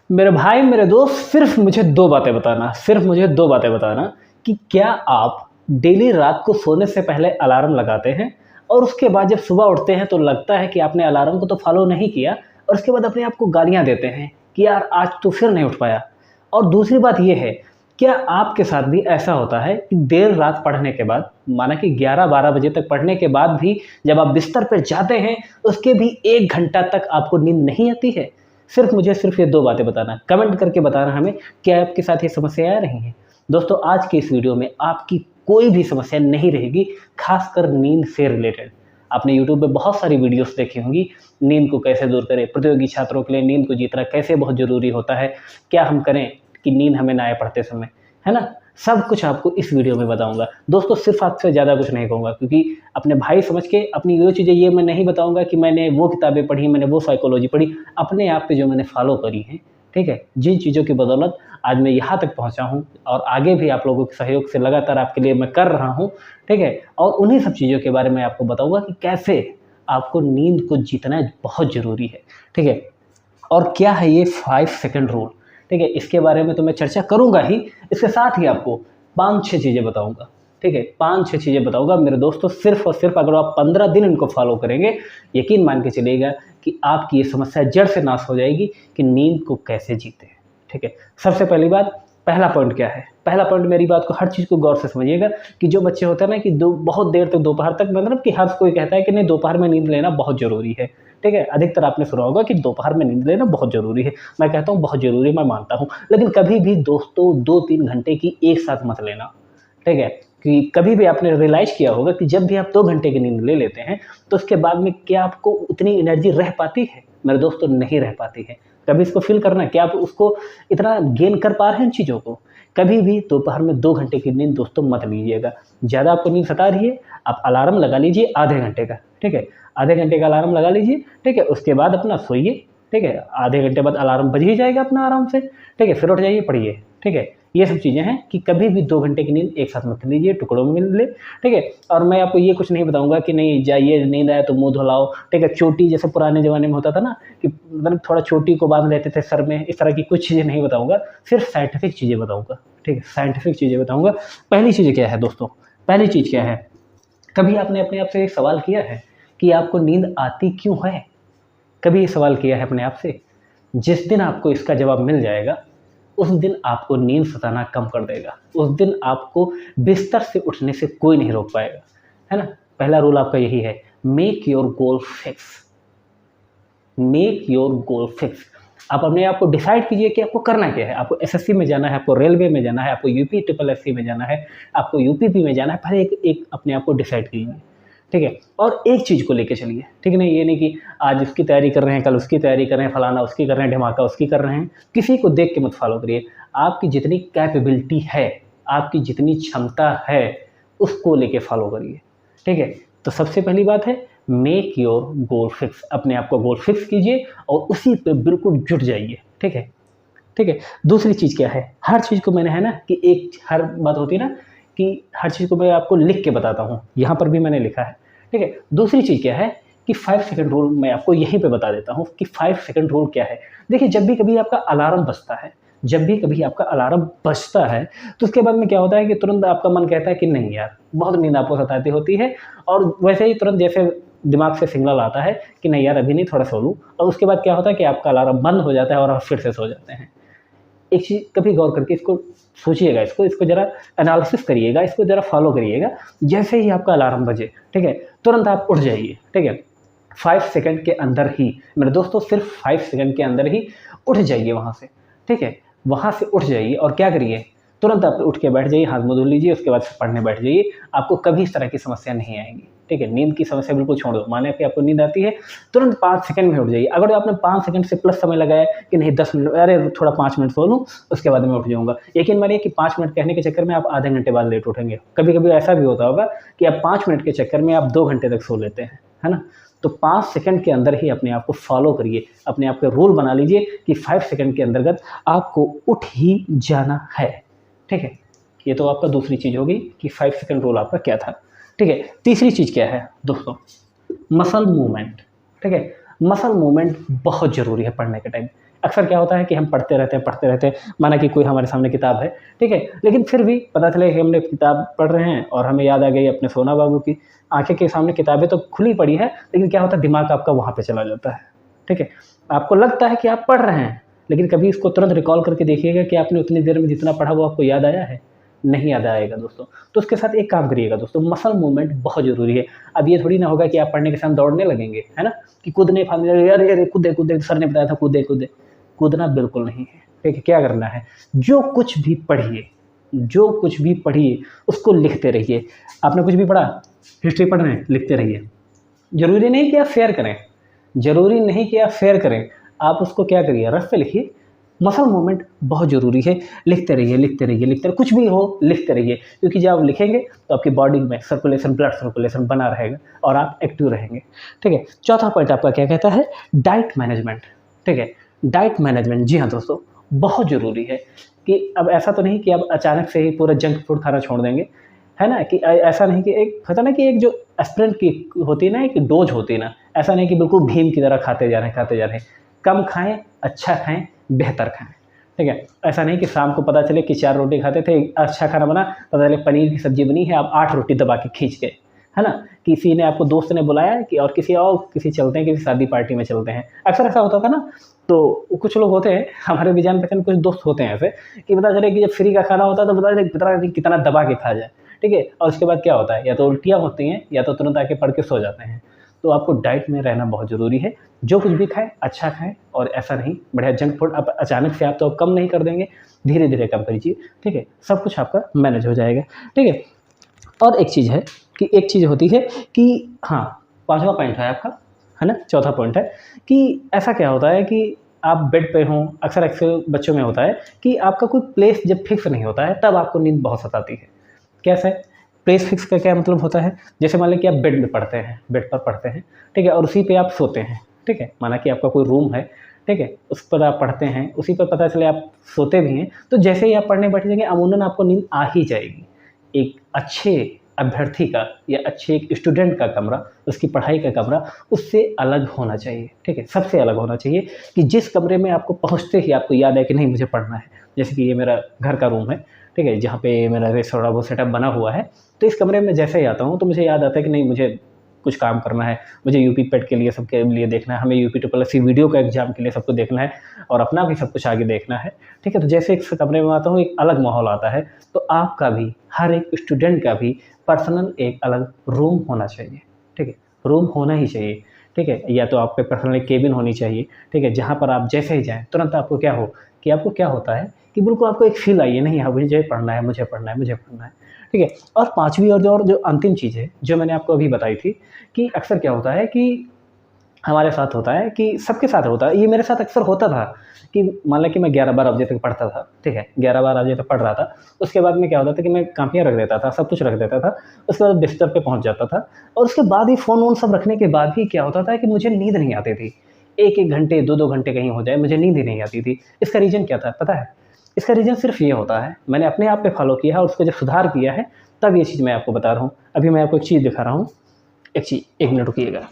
मेरे भाई मेरे दोस्त, सिर्फ मुझे दो बातें बताना, सिर्फ मुझे दो बातें बताना कि क्या आप डेली रात को सोने से पहले अलार्म लगाते हैं और उसके बाद जब सुबह उठते हैं तो लगता है कि आपने अलार्म को तो फॉलो नहीं किया और उसके बाद अपने आप को गालियां देते हैं कि यार आज तो फिर नहीं उठ पाया। और दूसरी बात ये है, क्या आपके साथ भी ऐसा होता है कि देर रात पढ़ने के बाद, माना कि 11-12 बजे तक पढ़ने के बाद भी जब आप बिस्तर पर जाते हैं उसके भी 1 घंटा तक आपको नींद नहीं आती है? सिर्फ ये दो बातें बताना, कमेंट करके बताना हमें, क्या आपके साथ ये समस्याएं आ रही हैं। दोस्तों, आज के इस वीडियो में आपकी कोई भी समस्या नहीं रहेगी, खासकर नींद से रिलेटेड। आपने यूट्यूब पे बहुत सारी वीडियोस देखी होंगी, नींद को कैसे दूर करें, प्रतियोगी छात्रों के लिए नींद को जीतना कैसे बहुत ज़रूरी होता है, क्या हम करें कि नींद हमें ना आए पढ़ते समय, है ना? सब कुछ आपको इस वीडियो में बताऊंगा। दोस्तों, सिर्फ आपसे ज़्यादा कुछ नहीं कहूँगा, क्योंकि अपने भाई समझ के अपनी वो चीज़ें ये मैं नहीं बताऊंगा कि मैंने वो किताबें पढ़ी, मैंने वो साइकोलॉजी पढ़ी, अपने आप पे जो मैंने फॉलो करी हैं, ठीक है? जिन चीज़ों की बदौलत आज मैं यहाँ तक पहुँचा हूँ और आगे भी आप लोगों के सहयोग से लगातार आपके लिए मैं कर रहा हूँ, ठीक है? और उन्हीं सब चीज़ों के बारे में आपको बताऊँगा कि कैसे आपको नींद को जीतना बहुत ज़रूरी है, ठीक है? और क्या है ये 5 सेकंड रूल, ठीक है? इसके बारे में तो मैं चर्चा करूँगा ही, इसके साथ ही आपको 5-6 चीज़ें बताऊँगा, ठीक है? 5-6 चीज़ें बताऊँगा मेरे दोस्तों, सिर्फ़ और सिर्फ़ अगर आप 15 दिन इनको फॉलो करेंगे, यकीन मान के चलिएगा कि आपकी ये समस्या जड़ से नाश हो जाएगी कि नींद को कैसे जीते हैं, ठीक है? सबसे पहली बात, पहला पॉइंट क्या है? पहला पॉइंट, मेरी बात को, हर चीज़ को गौर से समझिएगा कि जो बच्चे होते हैं ना कि बहुत देर तक दोपहर तक, मतलब कि हर कोई कहता है कि नहीं दोपहर में नींद लेना बहुत ज़रूरी है, ठीक है? अधिकतर आपने सुना होगा कि दोपहर में नींद लेना बहुत ज़रूरी है। मैं कहता हूँ बहुत ज़रूरी, मैं मानता हूँ, लेकिन कभी भी दोस्तों 2-3 घंटे की एक साथ मत लेना, ठीक है? कि कभी भी आपने रियलाइज़ किया होगा कि जब भी आप 2 घंटे की नींद ले लेते हैं तो उसके बाद में क्या आपको उतनी एनर्जी रह पाती है? मेरे दोस्तों, नहीं रह पाती है। कभी इसको फ़ील करना, क्या आप उसको इतना गेन कर पा रहे हैं इन चीज़ों को? कभी भी दोपहर में 2 घंटे की नींद दोस्तों मत लीजिएगा। ज़्यादा आपको नींद सता रही है, आप अलार्म लगा लीजिए आधे घंटे का, ठीक है? आधे घंटे का अलार्म लगा लीजिए, ठीक है? उसके बाद अपना सोइए, ठीक है? आधे घंटे बाद अलार्म बज ही जाएगा अपना आराम से, ठीक है? फिर उठ जाइए, पढ़िए, ठीक है? ये सब चीज़ें हैं कि कभी भी 2 घंटे की नींद एक साथ मत लीजिए, टुकड़ों में ले, ठीक है? और मैं आपको ये कुछ नहीं बताऊँगा कि नहीं जाइए, नींद आए तो मुँह धुलाओ, ठीक है? चोटी जैसे पुराने ज़माने में होता था ना कि मतलब थोड़ा चोटी को बाँध लेते थे सर में, इस तरह की कुछ चीज़ें नहीं बताऊँगा, सिर्फ साइंटिफिक चीज़ें बताऊँगा, ठीक है? साइंटिफिक चीज़ें बताऊँगा। पहली चीज़ क्या है दोस्तों, पहली चीज़ क्या है? कभी आपने अपने आप से एक सवाल किया है कि आपको नींद आती क्यों है? कभी ये सवाल किया है अपने आप से? जिस दिन आपको इसका जवाब मिल जाएगा, उस दिन आपको नींद सताना कम कर देगा। उस दिन आपको बिस्तर से उठने से कोई नहीं रोक पाएगा, है ना? पहला रूल आपका यही है, make your goal fix. Make your goal fix. आप अपने आप को डिसाइड कीजिए कि आपको करना क्या है। आपको एसएससी में जाना है, आपको रेलवे में जाना है, आपको यूपी ट्रिपल एससी में जाना है, आपको यूपीपी में जाना है। पहले एक अपने आप को डिसाइड कीजिए, ठीक है? और एक चीज़ को लेके चलिए, ठीक है? नहीं, ये नहीं कि आज उसकी तैयारी कर रहे हैं, कल उसकी तैयारी कर रहे हैं, फलाना उसकी कर रहे हैं, ढिमाका उसकी कर रहे हैं। किसी को देख के मत फॉलो करिए। आपकी जितनी कैपेबिलिटी है, आपकी जितनी क्षमता है, उसको लेके फॉलो करिए, ठीक है? तो सबसे पहली बात है, मेक योर गोल फिक्स। अपने आप को गोल फिक्स कीजिए और उसी पे बिल्कुल जुट जाइए, ठीक है? ठीक है? दूसरी चीज़ क्या है, हर चीज़ को मैंने, है ना कि एक हर बात होती है ना कि हर चीज़ को मैं आपको लिख के बताता हूँ, यहाँ पर भी मैंने लिखा है, ठीक है? दूसरी चीज़ क्या है कि 5 सेकंड रूल मैं आपको यहीं पे बता देता हूँ कि 5 सेकंड रूल क्या है। देखिए, जब भी कभी आपका अलार्म बजता है, जब भी कभी आपका अलार्म बजता है, तो उसके बाद में क्या होता है कि तुरंत आपका मन कहता है कि नहीं यार, बहुत नींद आपको सताती होती है और वैसे ही तुरंत जैसे दिमाग से सिग्नल आता है कि नहीं यार अभी नहीं, थोड़ा सो लूँ, और उसके बाद क्या होता है कि आपका अलार्म बंद हो जाता है और आप फिर से सो जाते हैं। एक चीज़ कभी गौर करके इसको सोचिएगा, इसको ज़रा एनालिसिस करिएगा, इसको ज़रा फॉलो करिएगा। जैसे ही आपका अलार्म बजे, ठीक है, तुरंत आप उठ जाइए, ठीक है? 5 सेकंड के अंदर ही, मेरे दोस्तों, सिर्फ 5 सेकंड के अंदर ही उठ जाइए वहाँ से, ठीक है? वहाँ से उठ जाइए और क्या करिए, तुरंत आप उठ के बैठ जाइए, हाथ मुँह धो लीजिए, उसके बाद पढ़ने बैठ जाइए। आपको कभी इस तरह की समस्या नहीं आएगी, ठीक है? नींद की समस्या बिल्कुल छोड़ दो। माने कि आपको नींद आती है, तुरंत 5 सेकंड में उठ जाइए। अगर आपने 5 सेकंड से प्लस समय लगाया कि नहीं 10 मिनट, अरे थोड़ा 5 मिनट सो लूँ, उसके बाद मैं उठ जाऊँगा, यकीन मानिए कि 5 मिनट कहने के चक्कर में आप आधे घंटे बाद लेट उठेंगे। कभी-कभी ऐसा भी होता होगा कि आप 5 मिनट के चक्कर में आप 2 घंटे तक सो लेते हैं, है ना? तो 5 सेकंड के अंदर ही अपने आप को फॉलो करिए, अपने आप के रूल बना लीजिए कि 5 सेकंड के अंतर्गत आपको उठ ही जाना है, ठीक है? ये तो आपका दूसरी चीज़ होगी कि 5 सेकंड रूल आपका क्या था, ठीक है? तीसरी चीज़ क्या है दोस्तों, मसल मूवमेंट, ठीक है? मसल मूवमेंट बहुत ज़रूरी है पढ़ने के टाइम। अक्सर क्या होता है कि हम पढ़ते रहते हैं, माना कि कोई हमारे सामने किताब है, ठीक है, लेकिन फिर भी पता चले कि हमने किताब पढ़ रहे हैं और हमें याद आ गई अपने सोना बाबू की। आंखें के सामने किताबें तो खुली पड़ी है, लेकिन क्या होता है, दिमाग आपका वहाँ पे चला जाता है, ठीक है। आपको लगता है कि आप पढ़ रहे हैं, लेकिन कभी इसको तुरंत रिकॉल करके देखिएगा कि आपने उतनी देर में जितना पढ़ा वो आपको याद आया है? नहीं याद आएगा दोस्तों। तो उसके साथ एक काम करिएगा दोस्तों, मसल मूवमेंट बहुत ज़रूरी है। अब ये थोड़ी ना होगा कि आप पढ़ने के समय दौड़ने लगेंगे, है ना? कि कूदने फांदने, अरे अरे कूदे कूदे, सर ने बताया था कूदे कूदे। कूदना बिल्कुल नहीं है, ठीक है। क्या करना है, जो कुछ भी पढ़िए, जो कुछ भी पढ़िए उसको लिखते रहिए। आपने कुछ भी पढ़ा, हिस्ट्री पढ़ रहे हैं, लिखते रहिए। ज़रूरी नहीं कि आप शेयर करें, ज़रूरी नहीं कि आप शेयर करें, आप उसको क्या करिए, रफ पे लिखिए। मसल मूवमेंट बहुत ज़रूरी है, लिखते रहिए, लिखते रहिए, लिखते रहिए, कुछ भी हो लिखते रहिए, क्योंकि जब आप लिखेंगे तो आपकी बॉडी में सर्कुलेशन, ब्लड सर्कुलेशन बना रहेगा और आप एक्टिव रहेंगे, ठीक है। चौथा पॉइंट आपका क्या कहता है, डाइट मैनेजमेंट, ठीक है। डाइट मैनेजमेंट, जी हाँ दोस्तों, बहुत ज़रूरी है। कि अब ऐसा तो नहीं कि आप अचानक से ही पूरा जंक फूड खाना छोड़ देंगे, है ना? कि ऐसा नहीं कि एक होता ना कि एक जो एस्पिरिन की होती है ना, एक डोज होती है ना, ऐसा नहीं कि बिल्कुल भीम की तरह खाते जा रहे हैं, खाते जा रहे हैं। कम खाएँ, अच्छा खाएँ, बेहतर खाएँ, ठीक है। ऐसा नहीं कि शाम को पता चले कि 4 रोटी खाते थे, अच्छा खाना बना, पता चले पनीर की सब्ज़ी बनी है, आप 8 रोटी दबा के खींच गए, है ना? किसी ने आपको, दोस्त ने बुलाया कि और किसी चलते हैं, किसी शादी पार्टी में चलते हैं। अक्सर ऐसा होता था ना, तो कुछ लोग होते हैं, हमारे भी जान-पहचान कुछ दोस्त होते हैं ऐसे, कि पता चले कि जब फ्री का खाना होता है तो पता चले कितना दबा के खा जाए, ठीक है। और उसके बाद क्या होता है, या तो उल्टियाँ होती हैं या तो तुरंत आके पढ़ के सो जाते हैं। तो आपको डाइट में रहना बहुत ज़रूरी है। जो कुछ भी खाएँ, अच्छा खाएँ, और ऐसा नहीं बढ़िया जंक फूड आप अचानक से आप तो कम नहीं कर देंगे, धीरे-धीरे कम कीजिए, ठीक है। सब कुछ आपका मैनेज हो जाएगा, ठीक है। और एक चीज़ है कि एक चीज़ होती है कि हाँ, 5वां पॉइंट है आपका, है ना? चौथा पॉइंट है कि ऐसा क्या होता है कि आप बेड पे हों, अक्सर बच्चों में होता है कि आपका कोई प्लेस जब फिक्स नहीं होता है, तब आपको नींद बहुत सताती है। कैसे? प्लेस फिक्स का क्या मतलब होता है? जैसे मान लें कि आप बेड में पढ़ते हैं, बेड पर पढ़ते हैं, ठीक है? और उसी पे आप सोते हैं, ठीक है? माना कि आपका कोई रूम है, ठीक है? उस पर आप पढ़ते हैं, उसी पर पता चले आप सोते भी हैं, तो जैसे ही आप पढ़ने बैठ जाएँगे, अमूमन आपको नींद आ ही जाएगी। एक अच्छे अभ्यर्थी का या अच्छे एक स्टूडेंट का कमरा, उसकी पढ़ाई का कमरा उससे अलग होना चाहिए, ठीक है? सबसे अलग होना चाहिए कि जिस कमरे में आपको पहुँचते ही आपको याद है कि नहीं मुझे पढ़ना है। जैसे कि ये मेरा घर का रूम है, ठीक है? जहाँ पे मेरा थोड़ा बहुत सेटअप बना हुआ है, तो इस कमरे में जैसे ही आता हूँ तो मुझे याद आता है कि नहीं मुझे कुछ काम करना है, मुझे यूपी पेट के लिए सबके लिए देखना है, हमें यूपी ट्रिपल वीडियो का एग्ज़ाम के लिए सबको देखना है और अपना भी सब कुछ आगे देखना है, ठीक है? तो जैसे इस कमरे में आता हूँ, एक अलग माहौल आता है, तो आपका भी, हर एक स्टूडेंट का भी पर्सनल एक अलग रूम होना चाहिए, ठीक है? रूम होना ही चाहिए, ठीक है? या तो आप पे पर्सनल एक केबिन होनी चाहिए, ठीक है? जहाँ पर आप जैसे ही जाएँ, तुरंत आपको क्या हो कि आपको क्या होता है कि बिल्कुल आपको एक फ़ील आई है, नहीं हाँ, मुझे पढ़ना है, मुझे पढ़ना है, मुझे पढ़ना है, ठीक है? और 5वीं और जो अंतिम चीज़ है, जो मैंने आपको अभी बताई थी कि अक्सर क्या होता है कि हमारे साथ होता है कि सबके साथ होता है, ये मेरे साथ अक्सर होता था कि मान लें कि मैं 11-12 बजे तक पढ़ता था, ठीक है? 11-12 बजे तक पढ़ रहा था, उसके बाद में क्या होता था कि मैं कॉपियाँ रख देता था, सब कुछ रख देता था, उसके बाद बिस्तर पे पहुँच जाता था और उसके बाद ही फ़ोन-वोन सब रखने के बाद भी क्या होता था कि मुझे नींद नहीं आती थी। 1-1 घंटे, 2-2 घंटे कहीं हो जाए, मुझे नींद ही नहीं आती थी। इसका रीज़न क्या था, पता है? इसका रीज़न सिर्फ़ ये होता है, मैंने अपने आप पे फ़ॉलो किया है और उसको जब सुधार किया है, तब ये चीज़ मैं आपको बता रहा हूँ। अभी मैं आपको एक चीज़ दिखा रहा हूँ, एक चीज़, 1 मिनट रुकिएगा।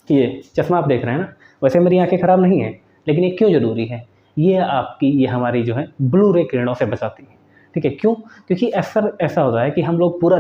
ये चश्मा आप देख रहे हैं ना, वैसे मेरी आँखें ख़राब नहीं हैं, लेकिन ये क्यों ज़रूरी है? ये हमारी जो है ब्लू रे किरणों से बचाती है, ठीक है? क्यों? क्योंकि अक्सर ऐसा होता है कि हम लोग पूरा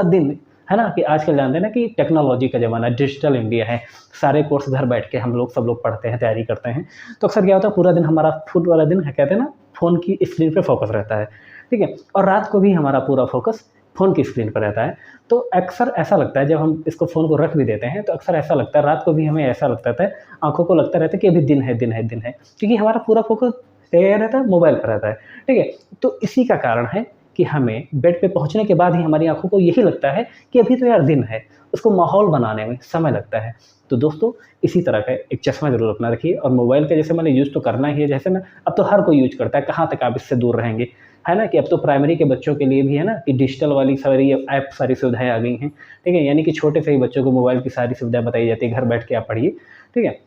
दिन, है ना? कि आजकल जानते हैं ना कि टेक्नोलॉजी का ज़माना है, डिजिटल इंडिया है, सारे कोर्स घर बैठ के हम लोग सब लोग पढ़ते हैं, तैयारी करते हैं। तो अक्सर क्या होता है, पूरा दिन हमारा पूरा दिन कहते हैं ना, फ़ोन की स्क्रीन पे फ़ोकस रहता है, ठीक है? और रात को भी हमारा पूरा फ़ोकस फ़ोन की स्क्रीन पर रहता है। तो अक्सर ऐसा लगता है, जब हम इसको फ़ोन को रख भी देते हैं, तो अक्सर ऐसा लगता है, रात को भी हमें ऐसा लगता था, आँखों को लगता रहता है कि अभी दिन है, दिन है, दिन है, क्योंकि हमारा पूरा फ़ोकस क्या रहता है, मोबाइल पर रहता है, ठीक है? तो इसी का कारण है कि हमें बेड पे पहुँचने के बाद ही हमारी आँखों को यही लगता है कि अभी तो यार दिन है, उसको माहौल बनाने में समय लगता है। तो दोस्तों, इसी तरह का एक चश्मा ज़रूर अपना रखिए और मोबाइल का जैसे मैंने यूज़ तो करना ही है, जैसे ना अब तो हर कोई यूज़ करता है, कहाँ तक आप इससे दूर रहेंगे, है ना? कि अब तो प्राइमरी के बच्चों के लिए भी है ना कि डिजिटल वाली सारी ऐप, सारी सुविधाएँ आ गई हैं, ठीक है? यानी कि छोटे से ही बच्चों को मोबाइल की सारी सुविधाएँ बताई जाती है, घर बैठ के आप पढ़िए, ठीक है?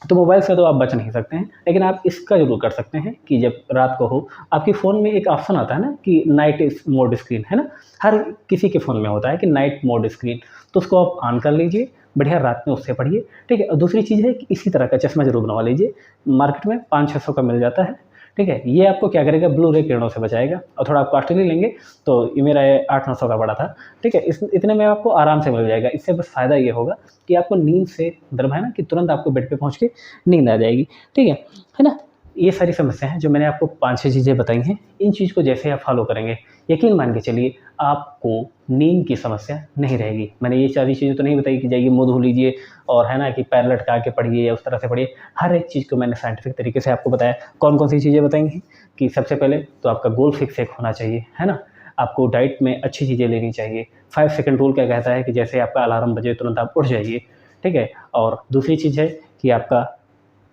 तो मोबाइल से तो आप बच नहीं सकते हैं, लेकिन आप इसका ज़रूर कर सकते हैं कि जब रात को हो, आपके फ़ोन में एक ऑप्शन आता है ना कि नाइट मोड स्क्रीन, है ना? हर किसी के फ़ोन में होता है कि नाइट मोड स्क्रीन, तो उसको आप ऑन कर लीजिए बढ़िया रात में उससे पढ़िए, ठीक है। और दूसरी चीज़ है कि इसी तरह का चश्मा ज़रूर बनवा लीजिए, मार्केट में 500-600 का मिल जाता है, ठीक है। ये आपको क्या करेगा, ब्लू रे किरणों से बचाएगा। और थोड़ा आप कॉस्टली लेंगे तो ये मेरा 800-900 का पड़ा था, ठीक है। इतने में आपको आराम से मिल जाएगा। इससे बस फ़ायदा ये होगा कि आपको नींद से मतलब है ना कि तुरंत आपको बेड पे पहुँच के नींद आ जाएगी, ठीक है ना। ये सारी समस्याएँ हैं जो मैंने आपको 5-6 चीज़ें बताई हैं। इन चीज़ को जैसे आप फ़ॉलो करेंगे, यकीन मान के चलिए आपको नींद की समस्या नहीं रहेगी। मैंने ये सारी चीज़ें तो नहीं बताई कि जाइए मुँह धो लीजिए और है ना कि पैर लटका के पढ़िए या उस तरह से पढ़िए। हर एक चीज़ को मैंने साइंटिफिक तरीके से आपको बताया। कौन-कौन सी चीज़ें बताई हैं कि सबसे पहले तो आपका गोल फिक्स एक होना चाहिए, है ना? आपको डाइट में अच्छी चीज़ें लेनी चाहिए। 5 सेकंड रूल क्या कहता है कि जैसे आपका अलार्म बजे तुरंत आप उठ जाइए, ठीक है? और दूसरी चीज़ है कि आपका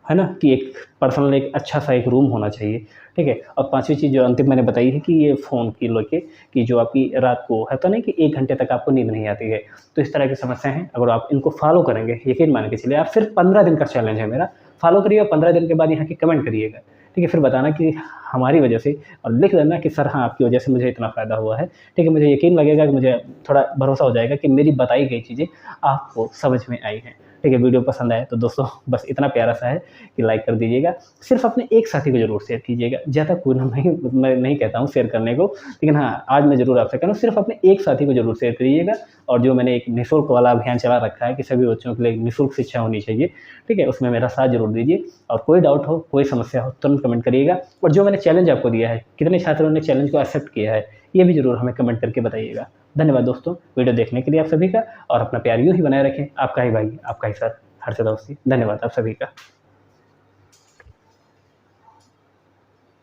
है ना कि एक पर्सनल एक अच्छा-सा एक रूम होना चाहिए, ठीक है? और 5वीं चीज़ जो अंतिम मैंने बताई है कि ये फ़ोन की लेके कि जो आपकी रात को होता नहीं कि 1 घंटे तक आपको नींद नहीं आती है। तो इस तरह की समस्या हैं, अगर आप इनको फ़ॉलो करेंगे, यकीन मान के चलिए आप सिर्फ़ 15 दिन का चैलेंज है मेरा, फ़ॉलो करिए और 15 दिन के बाद यहाँ की कमेंट करिएगा, ठीक है? फिर बताना कि हमारी वजह से और लिख देना कि सर हाँ, आपकी वजह से मुझे इतना फ़ायदा हुआ है, ठीक है? मुझे यकीन लगेगा कि मुझे थोड़ा भरोसा हो जाएगा कि मेरी बताई गई चीज़ें आपको समझ में आई हैं, ठीक है? वीडियो पसंद आए तो दोस्तों बस इतना प्यारा-सा है कि लाइक कर दीजिएगा। सिर्फ़ अपने एक साथी को ज़रूर शेयर कीजिएगा। ज़्यादा कोई ना नहीं मैं नहीं कहता हूँ शेयर करने को, लेकिन हाँ, आज मैं ज़रूर आपसे कह रहा हूँ सिर्फ़ अपने एक साथी को ज़रूर शेयर करिएगा। और जो मैंने एक निःशुल्क वाला अभियान चला रखा है कि सभी बच्चों के लिए निःशुल्क शिक्षा होनी चाहिए, ठीक है? उसमें मेरा साथ ज़रूर दीजिए और कोई डाउट हो, कोई समस्या हो, तुरंत कमेंट करिएगा। और जो मैंने चैलेंज आपको दिया है, कितने छात्रों ने चैलेंज को एक्सेप्ट किया है, ये भी ज़रूर हमें कमेंट करके बताइएगा। धन्यवाद दोस्तों, वीडियो देखने के लिए आप सभी का और अपना प्यार यूँ ही बनाए रखें। आपका ही भाई, आपका ही सर, हर्षद अवस्थी। धन्यवाद आप सभी का।